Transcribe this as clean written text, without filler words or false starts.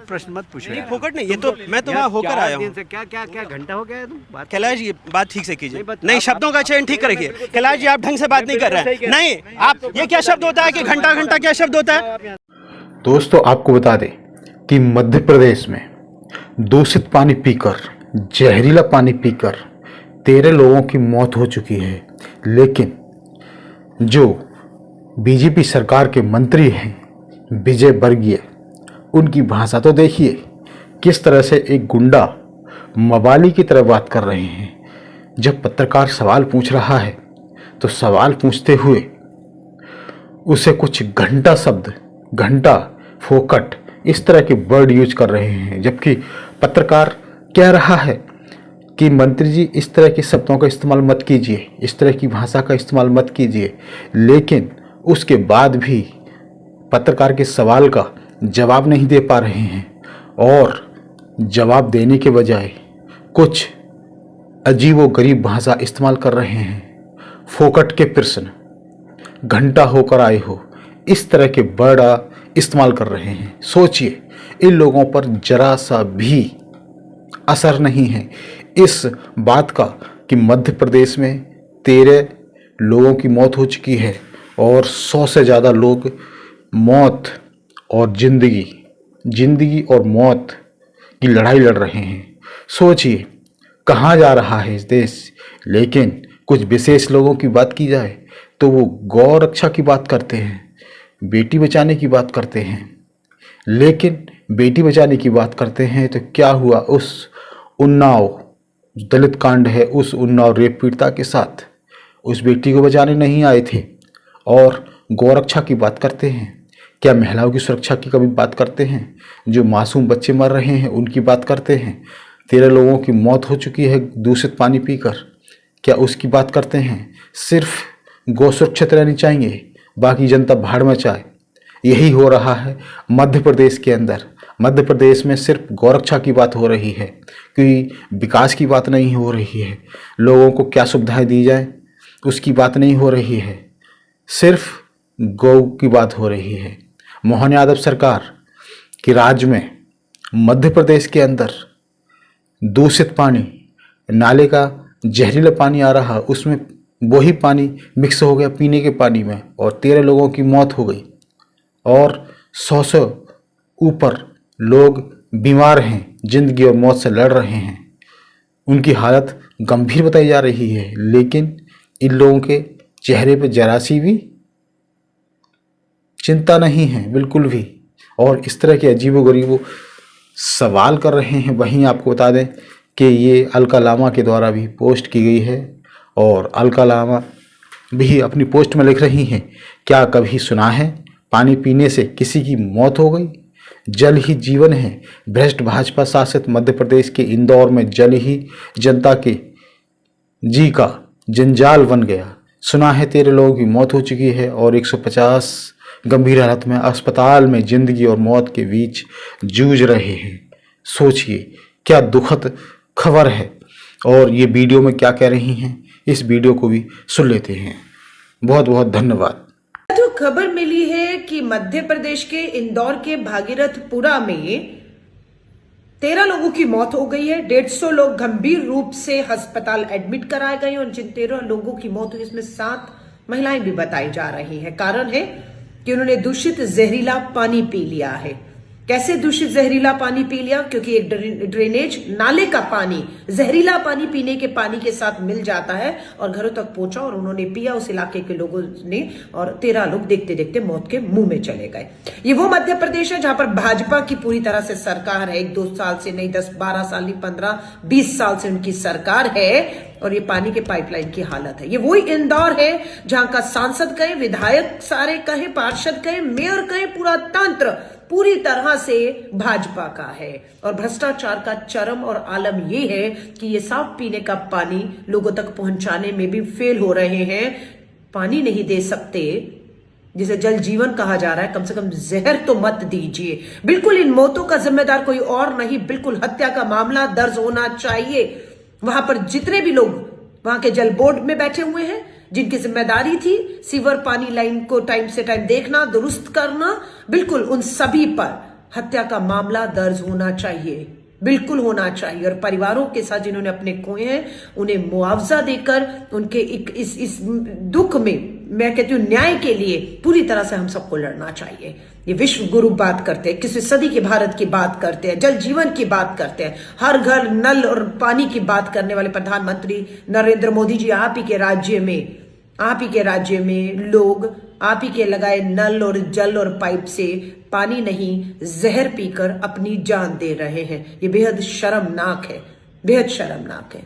प्रश्न मत पूछो यार। फोकट नहीं, ये तो मैं तो वहाँ होकर आया हूँ। क्या क्या क्या घंटा हो गया है तुम बात कैलाश जी बात ठीक से कीजिए, नहीं, नहीं शब्दों का चयन ठीक करेंगे। कैलाश जी आप ढंग से बात नहीं कर रहे हैं। नहीं आप, ये क्या शब्द होता है कि घंटा घंटा क्या शब्द होता है? दोस्तों आपको बता दें कि मध्य प्रदेश में दूषित पानी पीकर, जहरीला पानी पीकर 13 लोगों की मौत हो चुकी है। लेकिन जो बीजेपी सरकार के मंत्री हैं विजय वर्गीय, उनकी भाषा तो देखिए किस तरह से एक गुंडा मवाली की तरह बात कर रहे हैं। जब पत्रकार सवाल पूछ रहा है तो सवाल पूछते हुए उसे कुछ घंटा शब्द, घंटा, फोकट इस तरह के वर्ड यूज कर रहे हैं, जबकि पत्रकार कह रहा है कि मंत्री जी इस तरह के शब्दों का इस्तेमाल मत कीजिए, इस तरह की भाषा का इस्तेमाल मत कीजिए। लेकिन उसके बाद भी पत्रकार के सवाल का जवाब नहीं दे पा रहे हैं और जवाब देने के बजाय कुछ अजीबोगरीब भाषा इस्तेमाल कर रहे हैं। फोकट के प्रश्न, घंटा होकर आए हो, इस तरह के वर्ड इस्तेमाल कर रहे हैं। सोचिए इन लोगों पर जरा सा भी असर नहीं है इस बात का कि मध्य प्रदेश में 13 लोगों की मौत हो चुकी है और 100 से ज़्यादा लोग मौत और जिंदगी और मौत की लड़ाई लड़ रहे हैं। सोचिए कहाँ जा रहा है इस देश। लेकिन कुछ विशेष लोगों की बात की जाए तो वो गौ रक्षा की बात करते हैं, बेटी बचाने की बात करते हैं। लेकिन बेटी बचाने की बात करते हैं तो क्या हुआ उस उन्नाव दलित कांड है, उस उन्नाव रेप पीड़िता के साथ? उस बेटी को बचाने नहीं आए थे। और गौरक्षा की बात करते हैं, क्या महिलाओं की सुरक्षा की कभी बात करते हैं? जो मासूम बच्चे मर रहे हैं उनकी बात करते हैं। 13 लोगों की मौत हो चुकी है दूषित पानी पीकर, क्या उसकी बात करते हैं? सिर्फ गौ सुरक्षित रहनी चाहिए, बाकी जनता भाड़ में जाए। यही हो रहा है मध्य प्रदेश के अंदर। मध्य प्रदेश में सिर्फ गौरक्षा की बात हो रही है, क्योंकि विकास की बात नहीं हो रही है। लोगों को क्या सुविधाएं दी जाए उसकी बात नहीं हो रही है, सिर्फ गौ की बात हो रही है। मोहन यादव सरकार के राज्य में मध्य प्रदेश के अंदर दूषित पानी, नाले का जहरीला पानी आ रहा, उसमें वही पानी मिक्स हो गया पीने के पानी में और 13 लोगों की मौत हो गई और 100 से ऊपर लोग बीमार हैं, जिंदगी और मौत से लड़ रहे हैं। उनकी हालत गंभीर बताई जा रही है। लेकिन इन लोगों के चेहरे पे जरा सी भी चिंता नहीं है, बिल्कुल भी। और इस तरह के अजीबोगरीब सवाल कर रहे हैं। वहीं आपको बता दें कि ये अलका लामा के द्वारा भी पोस्ट की गई है और अलका लामा भी अपनी पोस्ट में लिख रही हैं, क्या कभी सुना है पानी पीने से किसी की मौत हो गई? जल ही जीवन है। भ्रष्ट भाजपा शासित मध्य प्रदेश के इंदौर में जल ही जनता के जी का जंजाल बन गया। सुना है 13 लोगों की मौत हो चुकी है और 150 गंभीर हालत में अस्पताल में जिंदगी और मौत के बीच जूझ रहे हैं। सोचिए क्या दुखद खबर है। और ये वीडियो में क्या कह रही हैं, इस वीडियो को भी सुन लेते हैं। बहुत बहुत धन्यवाद। जो खबर मिली है कि मध्य प्रदेश के इंदौर के भागीरथपुरा में 13 लोगों की मौत हो गई है। 150 लोग गंभीर रूप से अस्पताल एडमिट कराए गए और जिन 13 लोगों की मौत हुई इसमें 7 महिलाएं भी बताई जा रही हैं। कारण है कि उन्होंने दूषित जहरीला पानी पी लिया है। कैसे दूषित जहरीला पानी पी लिया? क्योंकि एक ड्रेनेज नाले का पानी जहरीला पानी पीने के पानी के साथ मिल जाता है और घरों तक पहुंचा और उन्होंने पिया उस इलाके के लोगों ने और 13 लोग देखते देखते मौत के मुंह में चले गए। ये वो मध्य प्रदेश है जहां पर भाजपा की पूरी तरह से सरकार है। 1-2 साल से नहीं, 10-12 साल नहीं, 15-20 साल से उनकी सरकार है और ये पानी के पाइपलाइन की हालत है। ये वही इंदौर है जहां का सांसद कहे, विधायक सारे कहे, पार्षद कहे, मेयर कहे, पूरा तंत्र पूरी तरह से भाजपा का है और भ्रष्टाचार का चरम और आलम यह है कि ये साफ पीने का पानी लोगों तक पहुंचाने में भी फेल हो रहे हैं। पानी नहीं दे सकते जिसे जल जीवन कहा जा रहा है, कम से कम जहर तो मत दीजिए। बिल्कुल इन मौतों का जिम्मेदार कोई और नहीं, बिल्कुल हत्या का मामला दर्ज होना चाहिए। वहां पर जितने भी लोग वहां के जल बोर्ड में बैठे हुए हैं, जिनकी जिम्मेदारी थी सीवर पानी लाइन को टाइम से टाइम देखना, दुरुस्त करना, बिल्कुल उन सभी पर हत्या का मामला दर्ज होना चाहिए, बिल्कुल होना चाहिए। और परिवारों के साथ जिन्होंने अपने खोए हैं उन्हें मुआवजा देकर उनके इस दुख में, मैं कहती हूँ, न्याय के लिए पूरी तरह से हम सबको लड़ना चाहिए। ये विश्व गुरु बात करते हैं, 21वीं सदी के भारत की बात करते हैं, जल जीवन की बात करते हैं, हर घर नल और पानी की बात करने वाले प्रधानमंत्री नरेंद्र मोदी जी, आप ही के राज्य में लोग आप ही के लगाए नल और जल और पाइप से पानी नहीं, जहर पीकर अपनी जान दे रहे हैं। ये बेहद शर्मनाक है, बेहद शर्मनाक है।